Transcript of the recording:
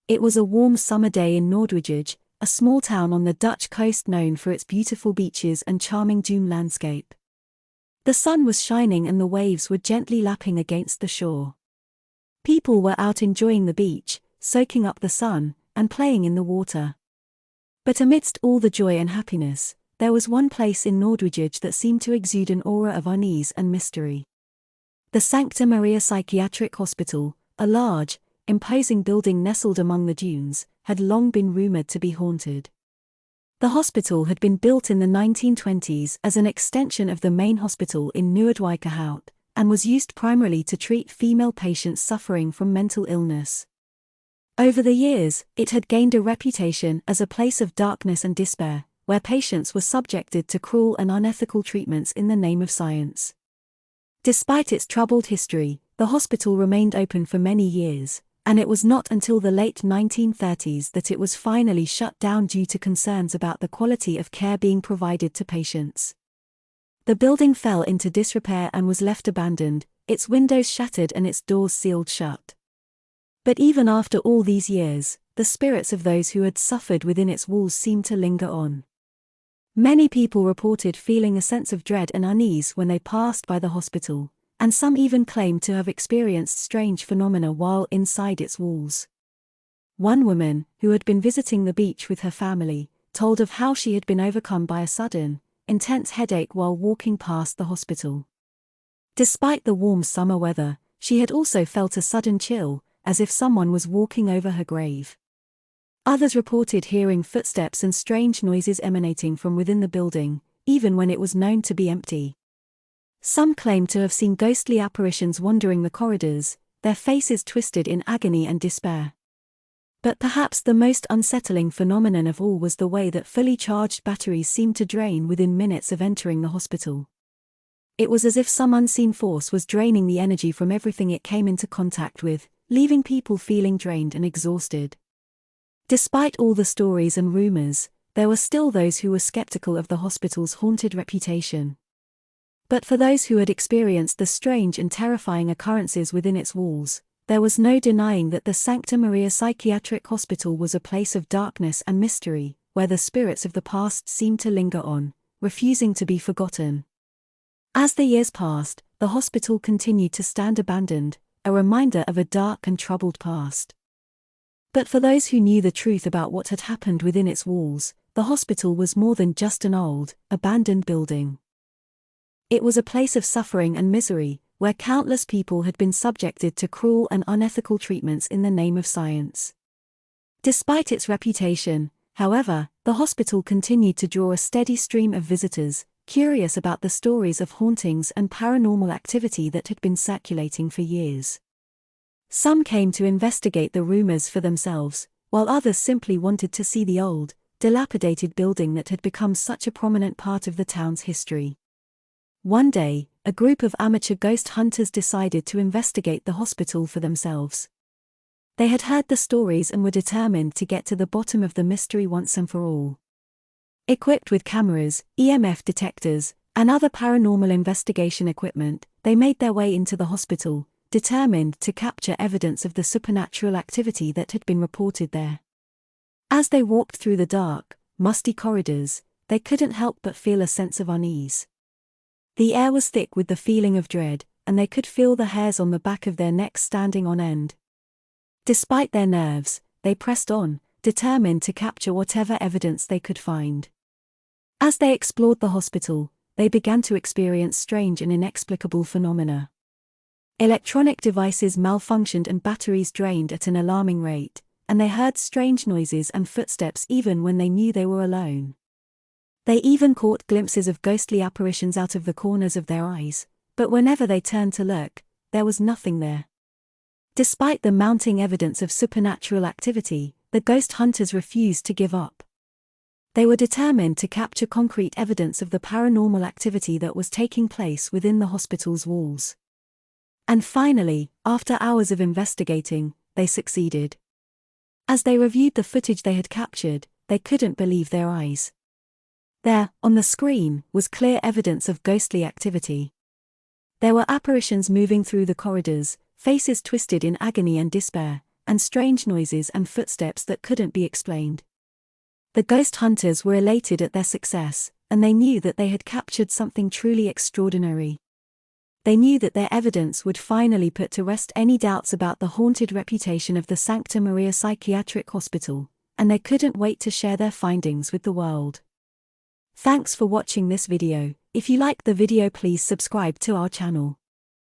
It was a warm summer day in Noordwijg, a small town on the Dutch coast known for its beautiful beaches and charming dune landscape. The sun was shining and the waves were gently lapping against the shore. People were out enjoying the beach, soaking up the sun, and playing in the water. But amidst all the joy and happiness, there was one place in Noordwijg that seemed to exude an aura of unease and mystery. The Sancta Maria Psychiatric Hospital, a large, imposing building nestled among the dunes, had long been rumored to be haunted. The hospital had been built in the 1920s as an extension of the main hospital in Noordwijkerhout, and was used primarily to treat female patients suffering from mental illness. Over the years, it had gained a reputation as a place of darkness and despair, where patients were subjected to cruel and unethical treatments in the name of science. Despite its troubled history, the hospital remained open for many years, and it was not until the late 1930s that it was finally shut down due to concerns about the quality of care being provided to patients. The building fell into disrepair and was left abandoned, its windows shattered and its doors sealed shut. But even after all these years, the spirits of those who had suffered within its walls seemed to linger on. Many people reported feeling a sense of dread and unease when they passed by the hospital, and some even claimed to have experienced strange phenomena while inside its walls. One woman, who had been visiting the beach with her family, told of how she had been overcome by a sudden, intense headache while walking past the hospital. Despite the warm summer weather, she had also felt a sudden chill, as if someone was walking over her grave. Others reported hearing footsteps and strange noises emanating from within the building, even when it was known to be empty. Some claimed to have seen ghostly apparitions wandering the corridors, their faces twisted in agony and despair. But perhaps the most unsettling phenomenon of all was the way that fully charged batteries seemed to drain within minutes of entering the hospital. It was as if some unseen force was draining the energy from everything it came into contact with, leaving people feeling drained and exhausted. Despite all the stories and rumors, there were still those who were skeptical of the hospital's haunted reputation. But for those who had experienced the strange and terrifying occurrences within its walls, there was no denying that the Sancta Maria Psychiatric Hospital was a place of darkness and mystery, where the spirits of the past seemed to linger on, refusing to be forgotten. As the years passed, the hospital continued to stand abandoned, a reminder of a dark and troubled past. But for those who knew the truth about what had happened within its walls, the hospital was more than just an old, abandoned building. It was a place of suffering and misery, where countless people had been subjected to cruel and unethical treatments in the name of science. Despite its reputation, however, the hospital continued to draw a steady stream of visitors, curious about the stories of hauntings and paranormal activity that had been circulating for years. Some came to investigate the rumors for themselves, while others simply wanted to see the old, dilapidated building that had become such a prominent part of the town's history. One day, a group of amateur ghost hunters decided to investigate the hospital for themselves. They had heard the stories and were determined to get to the bottom of the mystery once and for all. Equipped with cameras, EMF detectors, and other paranormal investigation equipment, they made their way into the hospital, determined to capture evidence of the supernatural activity that had been reported there. As they walked through the dark, musty corridors, they couldn't help but feel a sense of unease. The air was thick with the feeling of dread, and they could feel the hairs on the back of their necks standing on end. Despite their nerves, they pressed on, determined to capture whatever evidence they could find. As they explored the hospital, they began to experience strange and inexplicable phenomena. Electronic devices malfunctioned and batteries drained at an alarming rate, and they heard strange noises and footsteps even when they knew they were alone. They even caught glimpses of ghostly apparitions out of the corners of their eyes, but whenever they turned to look, there was nothing there. Despite the mounting evidence of supernatural activity, the ghost hunters refused to give up. They were determined to capture concrete evidence of the paranormal activity that was taking place within the hospital's walls. And finally, after hours of investigating, they succeeded. As they reviewed the footage they had captured, they couldn't believe their eyes. There, on the screen, was clear evidence of ghostly activity. There were apparitions moving through the corridors, faces twisted in agony and despair, and strange noises and footsteps that couldn't be explained. The ghost hunters were elated at their success, and they knew that they had captured something truly extraordinary. They knew that their evidence would finally put to rest any doubts about the haunted reputation of the Sancta Maria Psychiatric Hospital, and they couldn't wait to share their findings with the world. Thanks for watching this video. If you liked the video, please subscribe to our channel.